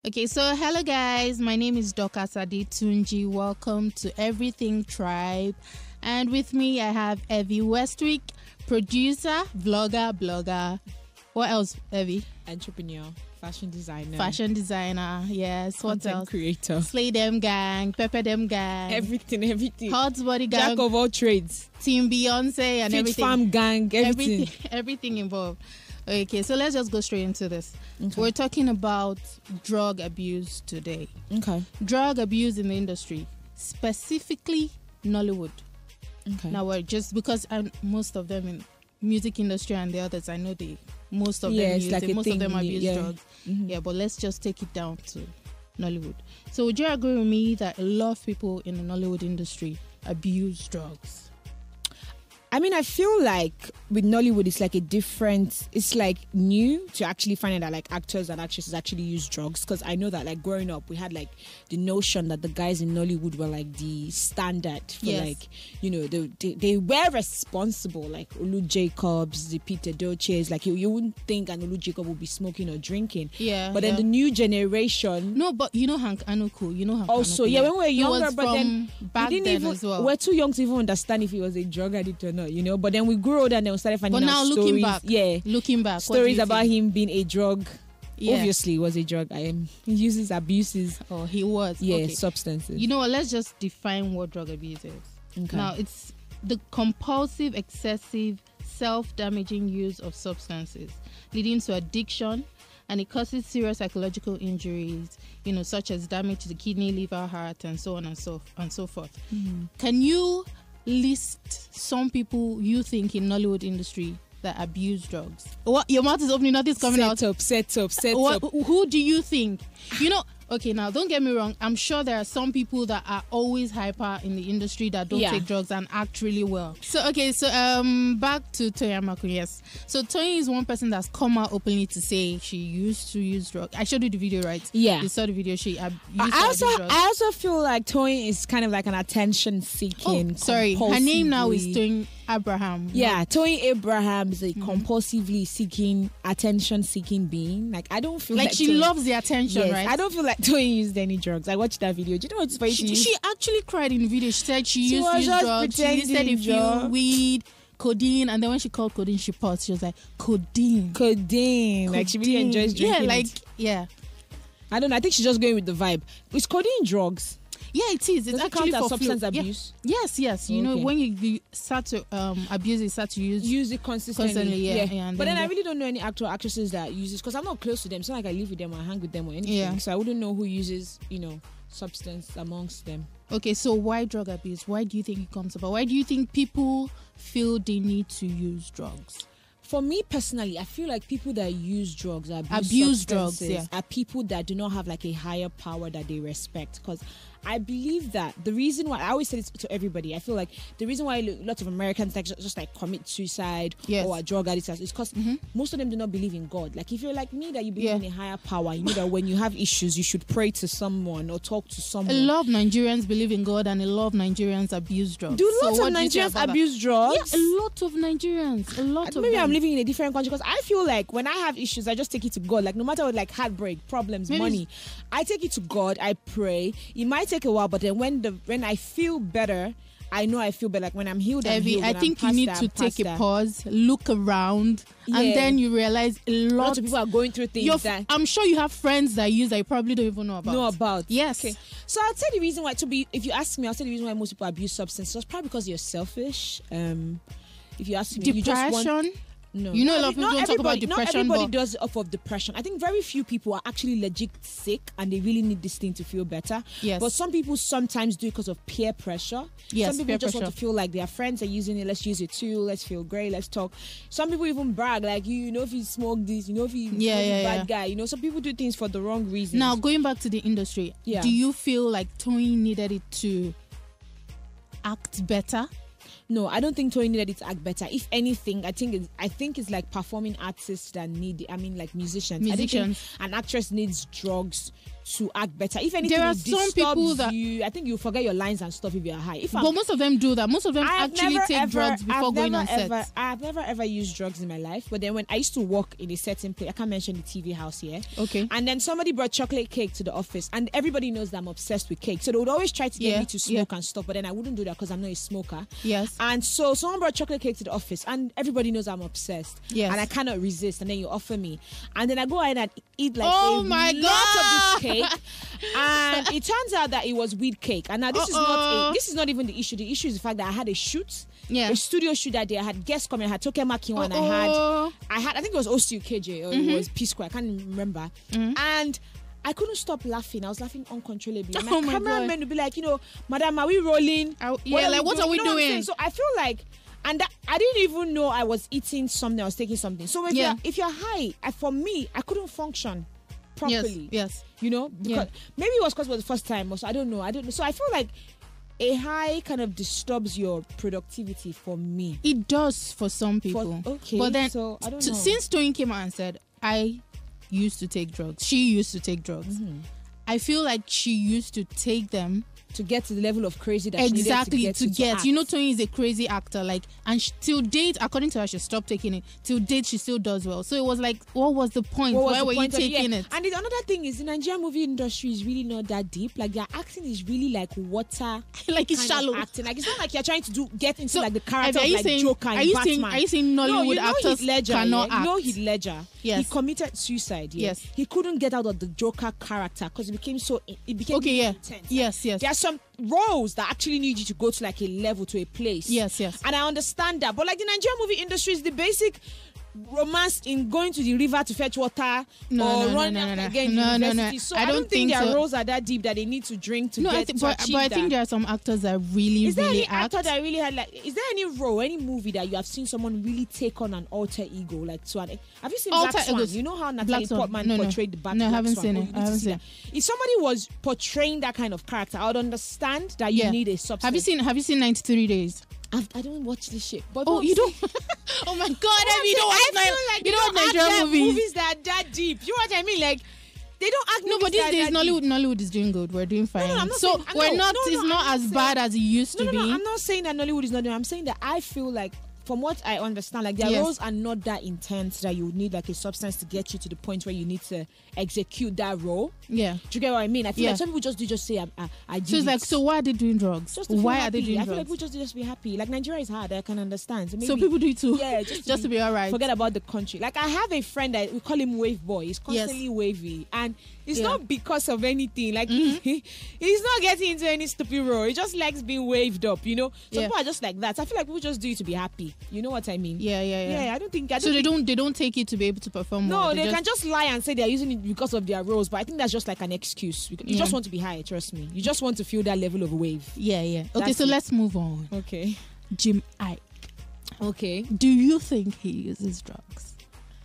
Okay, so hello guys, my name is Dorcas Adetunji. Welcome to Everything Trybe. And with me I have EviWestWick, producer, vlogger. What else, Evie? Entrepreneur, fashion designer. Yes. What Content else? creator. Slay them gang, pepper them gang. Everything. Hot body gang. Jack of all trades. Team Beyonce and Fit everything. farm gang, everything. Everything involved. Okay, so let's just go straight into this. Okay. We're talking about drug abuse today. Okay. Drug abuse in the industry, specifically Nollywood. Okay. Now, we're just because most of them in music industry and the others, I know most of them use it. Most of them abuse drugs. Mm-hmm. Yeah, but let's just take it down to Nollywood. So would you agree with me that a lot of people in the Nollywood industry abuse drugs? I mean, I feel like with Nollywood, it's like new to actually find out that like actors and actresses actually use drugs. Because I know that like growing up, we had like the notion that the guys in Nollywood were like the standard for like, you know, they were responsible. Like Olu Jacobs, the Peter Doches, like you wouldn't think an Olu Jacob would be smoking or drinking. Yeah. But then the new generation. No, but you know Hank Anuku, also, Anuku, yeah, when we were younger, but then back we didn't then even, as well. We're too young to even understand if he was a drug addict or not, you know. But then we grew older and then we started finding out stories. Looking back, stories about him being a drug. Yeah. Obviously, he was a drug. He uses, abuses. Oh, he was. Yeah, okay. Substances. You know what? Let's just define what drug abuse is. Okay. Now, it's the compulsive, excessive, self-damaging use of substances, leading to addiction, and it causes serious psychological injuries, you know, such as damage to the kidney, liver, heart, and so on and so forth. Mm-hmm. Can you list some people you think in Nollywood industry that abuse drugs? What, your mouth is opening, nothing's coming out. Set up. Who do you think? You know, okay, now don't get me wrong, I'm sure there are some people that are always hyper in the industry that don't take drugs and act really well. So back to Toyin Abraham. Yes, so Toyin is one person that's come out openly to say she used to use drugs. I showed you the video, right? Yeah, you saw the video. She used I also feel like Toyin is kind of like an attention seeking. Her name now is Toyin Abraham. Yeah, Toyin Abraham is a compulsively seeking, attention seeking being. Like, I don't feel like she loves the attention, right? I don't feel like Toyin used any drugs. I watched that video. Do you know what's funny? She actually cried in the video. She said she used to use drugs. She said a few weed, codeine, and then when she called codeine, she paused. She was like, codeine. Like, she really enjoys drinking. I don't know. I think she's just going with the vibe. Is codeine drugs? Yeah, it is. It's actually count as for substance abuse. Yes. You know, when you start to abuse it, start to use it consistently. Yeah. But then I really don't know any actor or actresses that use it because I'm not close to them. It's not like I live with them or hang with them or anything. Yeah. So I wouldn't know who uses, you know, substance amongst them. Okay, so why drug abuse? Why do you think it comes about? Why do you think people feel they need to use drugs? For me personally, I feel like people that use drugs, abuse drugs, are people that do not have like a higher power that they respect. Because I believe that the reason why, I always say this to everybody, I feel like the reason why lots of Americans just like commit suicide or are drug addicts is because most of them do not believe in God. Like if you're like me, that you believe in a higher power, you know that when you have issues, you should pray to someone or talk to someone. A lot of Nigerians believe in God and a lot of Nigerians abuse drugs. Do lots of Nigerians abuse drugs? Yeah, a lot of Nigerians. A lot of maybe them. I'm living in a different country because I feel like when I have issues, I just take it to God. Like no matter what, like heartbreak, problems, money, I take it to God. I pray. It might take a while, but then when I feel better, I know I feel better. Like when I'm healed, I'm healed. I think you need to take a pause, look around, and then you realize a lot of people are going through things that I'm sure you have friends that use that you probably don't even know about. Yes. Okay. So I'll tell you the reason why. If you ask me, I'll tell you the reason why most people abuse substances. It's probably because you're selfish. If you ask me, depression. You just want, No, you know, a lot of people don't talk about depression. Not everybody does it off of depression. I think very few people are actually legit sick and they really need this thing to feel better. Yes. But some people sometimes do it because of peer pressure. Yes, some people just want to feel like their friends are using it. Let's use it too. Let's feel great. Let's talk. Some people even brag, like, you know, if you smoke this, you know, if you bad guy. You know, some people do things for the wrong reasons. Now, going back to the industry, do you feel like Toyin needed it to act better? No, I don't think Toyin needed it to act better. If anything, I think it's like performing artists that need. I mean, like musicians. I don't think an actress needs drugs to act better. If anything, there are it some people that you. I think you forget your lines and stuff if you're high. But most of them do that. Most of them actually take drugs before going on set. I've never ever used drugs in my life. But then when I used to work in a certain place, I can't mention the TV house here. Okay. And then somebody brought chocolate cake to the office, and everybody knows that I'm obsessed with cake. So they would always try to get me to smoke and stuff. But then I wouldn't do that because I'm not a smoker. Yes. And so someone brought chocolate cake to the office, and everybody knows I'm obsessed. Yes. And I cannot resist. And then you offer me, and then I go ahead and eat like oh a my lot God. of this cake. And it turns out that it was weed cake. And now this is not even the issue. The issue is the fact that I had a shoot, a studio shoot that day. I had guests coming. I had Toke Makiwa, and I think it was OCUKJ or it was P Square. I can't remember. And I couldn't stop laughing. I was laughing uncontrollably. And my cameraman would be like, Madam, are we rolling? What are we doing? So I feel like, and I didn't even know I was eating something. I was taking something. So if you're high, for me, I couldn't function properly. Yes. Because maybe it was because it was the first time. Also, I don't know. So I feel like a high kind of disturbs your productivity for me. It does for some people. But then, so I don't know. Since Toyin came out and said, I used to take drugs. She used to take drugs. I feel like she used to take them to get to the level of crazy that exactly she needed to get. Toyin is a crazy actor, till date, according to her, she stopped taking it. Till date, she still does well. So it was like, what was the point? Why were you taking it? And another thing is, the Nigerian movie industry is really not that deep. Like, their acting is really like water, like it's shallow acting. Like, it's not like you're trying to get into like the character of like Joker and Batman. Are you saying Nollywood actors cannot act? You know Heath Ledger. Yes. He committed suicide. Yes. He couldn't get out of the Joker character because it became intense. Yes. There are some roles that actually need you to go to like a level, to a place. Yes. And I understand that. But like the Nigerian movie industry is the basic romance in going to the river to fetch water running again university. So I don't think their roles are that deep that they need to drink to get to achieve that. But I think there are some actors that really act. Is there any actor that really had is there any role, any movie that you have seen someone really take on an alter ego? Like have you seen Black Swan? You know how Natalie Portman portrayed the Batman? No, I haven't seen it. If somebody was portraying that kind of character, I would understand that you need a substance. Have you seen 93 Days? I don't watch this shit. But you don't? Oh my God! You don't watch you don't watch Nigerian movies that are that deep. You know what I mean? Like they don't act. No, but these days Nollywood is doing good. We're doing fine. No, so we're not. It's not as bad as it used to be. No, I'm not saying that Nollywood is not doing. I'm saying that I feel like, from what I understand, like their roles are not that intense that you would need like a substance to get you to the point where you need to execute that role. Yeah. Do you get what I mean? I feel like some people just say I did. So it's like, so why are they doing drugs? Why are they doing drugs? I feel like people just be happy. Like Nigeria is hard, I can understand. So people do it too. Yeah, just to be alright. Forget about the country. Like I have a friend that we call him Wave Boy. He's constantly wavy. And it's not because of anything. Like he's not getting into any stupid role. He just likes being waved up, Some people are just like that. I feel like people just do it to be happy. You know what I mean? Yeah. I don't think. So they don't take it to be able to perform. No, they can just lie and say they're using it because of their roles. But I think that's just like an excuse. You just want to be high. Trust me. You just want to feel that level of wave. Yeah. Okay, so let's move on. Okay. Jim Ike. Okay. Do you think he uses drugs?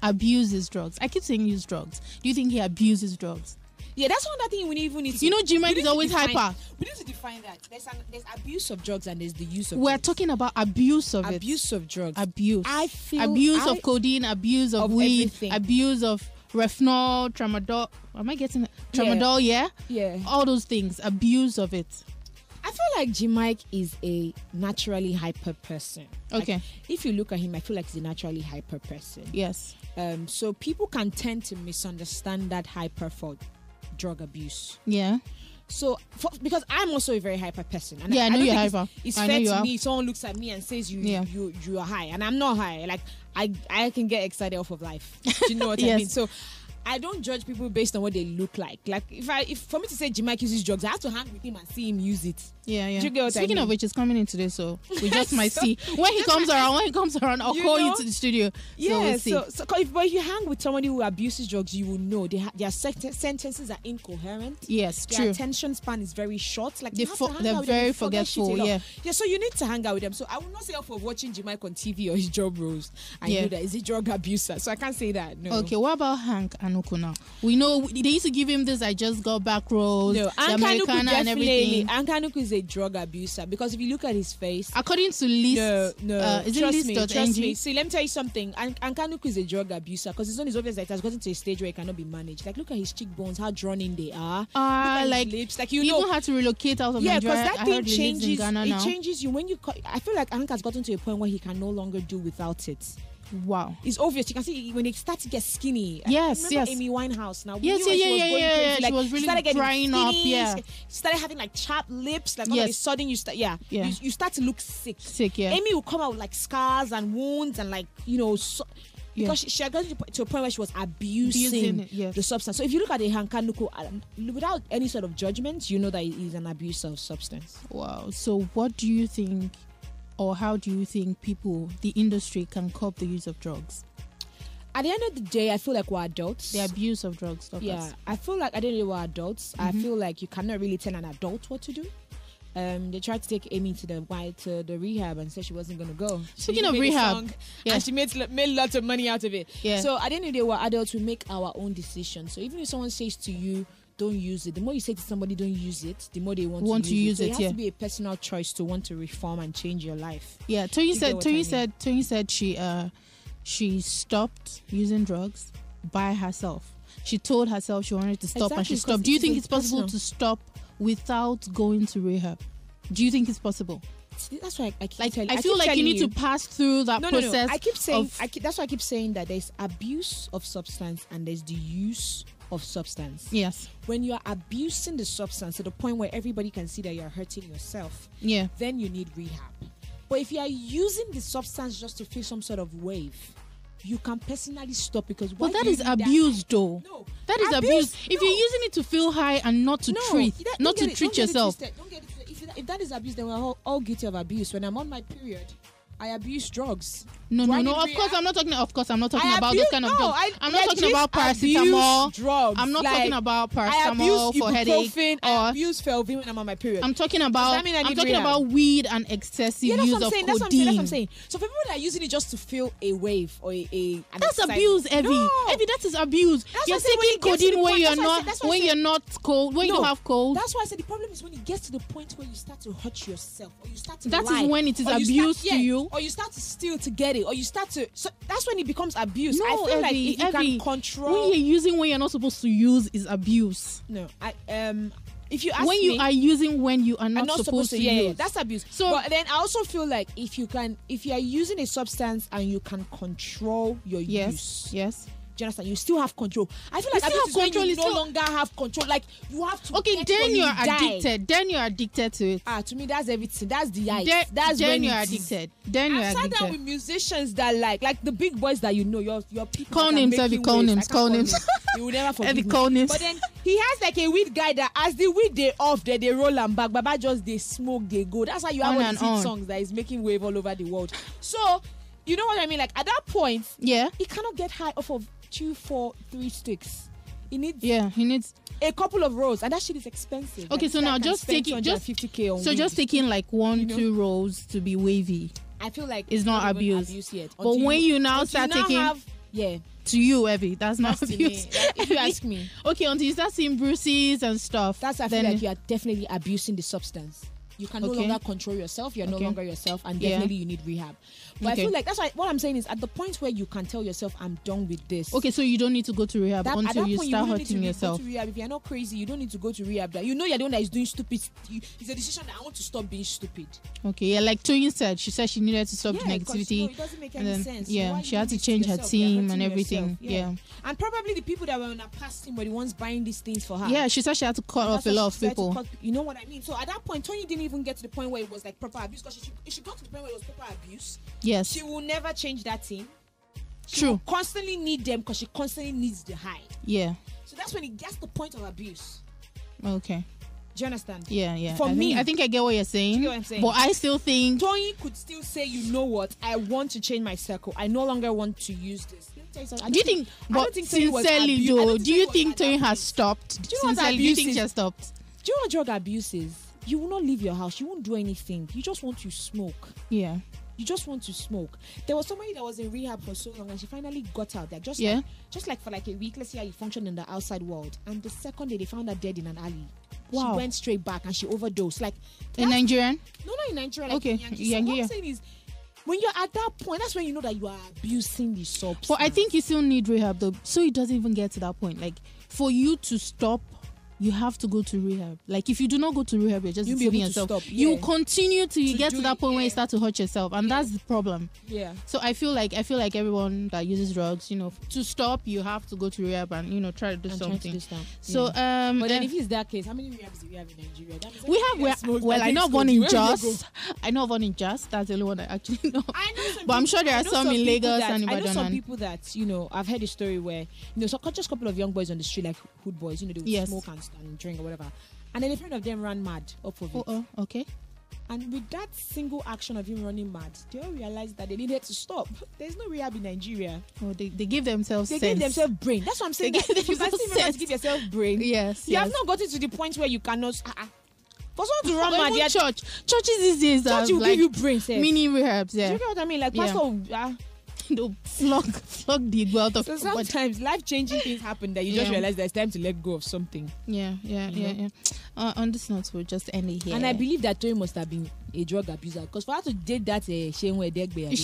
Abuses drugs? I keep saying use drugs. Do you think he abuses drugs? Yeah, that's one thing we even need to... Jim Ike is always hyper. We need to define that. There's abuse of drugs and there's the use of We're drugs. talking about abuse of Abuse of drugs. Abuse. I feel... Abuse of codeine, abuse of weed, everything. Abuse of Refnol, Tramadol. Am I getting it? Tramadol, Yeah. All those things. Abuse of it. I feel like Jim Ike is a naturally hyper person. Okay. Like, if you look at him, I feel like he's a naturally hyper person. Yes. So people can tend to misunderstand that hyper for drug abuse. Yeah. So, because I'm also a very hyper person. And I know you're hyper. It's fair to me. Someone looks at me and says you are high, and I'm not high. Like I can get excited off of life. Do you know what I mean? So I don't judge people based on what they look like. Like if for me to say Jim Ike uses drugs, I have to hang with him and see him use it. Yeah. Do you get what Speaking I mean? of which, is coming in today, so we just might see when he comes around. I'll call you to the studio. Yeah. So we'll see. But if you hang with somebody who abuses drugs, you will know their sentences are incoherent. Yes, their true. Their attention span is very short. Like they're very forgetful. Yeah. So you need to hang out with them. So I will not say off of watching Jim Ike on TV or his job roles. I know that he's a drug abuser, so I can't say that. No. Okay. What about Hank and Ankanuku now. We know they used to give him this. I just got back rows. No, the Ankanuku Americana and everything. Ankanuku is a drug abuser because if you look at his face, According to list, no, is it trust list.ng? me. See, let me tell you something. Ankanuku is a drug abuser because it's obvious that it has gotten to a stage where it cannot be managed. Like, look at his cheekbones, how drawn in they are. Like his lips, like you even know, had to relocate out of yeah, Nigeria. because that I thing heard he lives in changes. Ghana It now. changes you when you. I feel like Anka has gotten to a point where he can no longer do without it. Wow. It's obvious. You can see when they start to get skinny. Yes, remember yes. Amy Winehouse now. Yes, yeah. Like, She was really started getting drying skinny, up. Yeah. Started having like chapped lips. Like all Yes. of a sudden you start. Yeah. You start to look sick. Sick. Yeah. Amy will come out with like scars and wounds and like because she had gotten to a point where she was abusing yes. the substance. So if you look at the Hankanuku, without any sort of judgment, you know that he's an abuser of substance. Wow. So what do you think, or how do you think the industry can curb the use of drugs? At the end of the day, I feel like we're adults. The abuse of drugs. Yeah, I feel like at the end of the day, we're adults. I feel like you cannot really tell an adult what to do. They tried to take Amy to the rehab and said she wasn't going to go. Speaking of rehab, and she made lots of money out of it. Yeah. So at the end of the day, we're adults. We make our own decisions. So even if someone says to you, don't use it, the more you say to somebody, don't use it, the more they want to use it. So it has to be a personal choice to want to reform and change your life. Yeah. Toyin said she stopped using drugs by herself. She told herself she wanted to stop and she stopped. Do you think it's possible to stop without going to rehab? Do you think it's possible? That's why I keep like. telling, I feel like you need to pass through that process. No. I keep saying. That's why I keep saying that there's abuse of substance and there's the use of substance. Yes. When you are abusing the substance to the point where everybody can see that you are hurting yourself, then you need rehab. But if you are using the substance just to feel some sort of wave, you can personally stop because. But that is abuse, though. No, that is abuse. If you're using it to feel high and not to treat yourself. If that is abuse, then we're all guilty of abuse. When I'm on my period, I abuse drugs. No. Of course, I'm not talking about those kind of drugs. I'm not talking about paracetamol. Drugs. I'm not talking about paracetamol for headache. I abuse Felvin when I'm on my period. I'm talking about. I'm talking about weed and excessive use of codeine. That's what I'm saying. So for people that are using it just to feel a wave or that's abuse, Evie. No. Evie, that is abuse. You're taking codeine when you're not cold, when you don't have cold. That's why I said the problem is when it gets to the point where you start to hurt yourself or you start to lie. That is when it is abuse to you. Or you start to steal to get it, or you start to. So that's when it becomes abuse. No, I feel like if you can control. When you're using when you're not supposed to use is abuse. No, if you ask when me, you are using when you are not supposed to use, that's abuse. So, but then I also feel like if you are using a substance and you can control your use. Yes. Do you understand? You still have control. I feel like abuse is when you no longer have control. Like you have to. Okay, then you're addicted. Then you're addicted to it. To me, that's everything. That's the ice. That's then when you're addicted. Then you're addicted. I've sat down with musicians that like the big boys that you know. Your people. Call names, Evie. Call names. You will never forgive me. Call names. But then he has like a weed guy that as the weed they off, they roll and back. Baba just they smoke, they go. That's how you have all these songs that is making wave all over the world. So you know what I mean? Like at that point, he cannot get high off of 2, 4, 3 sticks. He needs a couple of rolls, and that shit is expensive. Okay, so now just taking 50K on just taking like 1-2 rolls to be wavy. I feel like it's not abuse yet. But when you now start taking, to you, Evie, that's not abuse. If you ask me, okay, until you start seeing bruises and stuff, I feel like you are definitely abusing the substance. You can no longer control yourself. You're no longer yourself, and definitely you need rehab. But I feel like that's why what I'm saying is at the point where you can tell yourself, I'm done with this. Okay, so you don't need to go to rehab until you start hurting yourself. Go to rehab. If you're not crazy, you don't need to go to rehab. You know you're the one that is doing stupid. It's a decision that I want to stop being stupid. Okay, like Toyin said, she said she needed to stop the negativity. It doesn't make any sense. Yeah, she had to change her team and everything. Yeah. And probably the people that were on her past team were the ones buying these things for her. Yeah, she said she had to cut off a lot of people. You know what I mean? So at that point, Toyin didn't even get to the point where it was like proper abuse, because if she got to the point where it was proper abuse, she will never change that team. She will constantly need them because she constantly needs the high. Yeah. So that's when it gets the point of abuse. Okay. Do you understand? Yeah. For me, I think I get what you're saying. You get what I'm saying? But I still think Toyin could still say, you know what? I want to change my circle. I no longer want to use this. Do you think? But sincerely, though, do you think Toyin has stopped? Do you know what do you think she has stopped? Do you know what drug abuse is? You will not leave your house. You won't do anything. You just want to smoke. Yeah. you just want to smoke. There was somebody that was in rehab for so long and she finally got out there. Just like for like a week. Let's see how you function in the outside world. And the second day they found her dead in an alley. Wow. She went straight back and she overdosed. Like in Nigerian? No, not in Nigeria. Like okay. So what I'm saying is, when you're at that point, that's when you know that you are abusing the substance. But I think you still need rehab though, so it doesn't even get to that point. Like for you to stop, you have to go to rehab. Like if you do not go to rehab, you're just deceiving yourself. You continue till you get to that point where you start to hurt yourself, and that's the problem. Yeah. So I feel like everyone that uses drugs, to stop, you have to go to rehab and try to do something. So but then if it's that case, how many rehabs do we have in Nigeria? I know of one in Just. I know of one in Just. That's the only one I actually know. I know some but I'm sure there are some in Lagos and Ibadan. I know some people that I've heard a story where so just a couple of young boys on the street, like hood boys, they would smoke and drink or whatever, and then a friend of them ran mad off of it. Oh, okay. And with that single action of him running mad, they all realized that they needed to stop. There's no rehab in Nigeria. Oh, they give themselves sense. They give themselves brain. That's what I'm saying. If you can still remember to give yourself brain, you have not gotten to the point where you cannot. For someone to run mad, churches these days church will like give you brain. Mini rehabs. Yeah. Do you get what I mean? Like pastor. They'll flog the wealth of. So sometimes life-changing things happen that you just realize that it's time to let go of something. Yeah. On this note, we'll just end it here. And I believe that Toyin must have been a drug abuser, because for her to date that Shehu Egbegbe,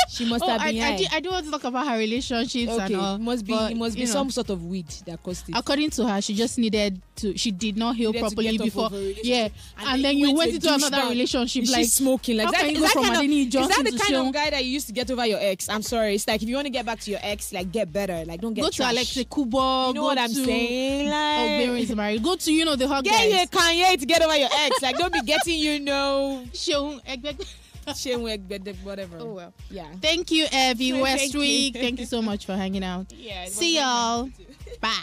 she must have been high. I don't want to talk about her relationships and all. It must be some sort of weed that caused it. According to her, she just needed to. She did not heal properly before. Yeah, and then you went into another relationship like smoking. Like that, is that the kind of guy that you used to get over your ex? I'm sorry. It's like if you want to get back to your ex, like get better. Like don't get go trash. to Alexa Kubo. You know what I'm saying? Like, Barry is married. Go to the hot guys. Get your Kanye to get over your ex. Like don't be getting Shehu Egbegbe, whatever. Oh well. Yeah. Thank you, EviWestWick. Thank you so much for hanging out. Yeah. See y'all. Bye.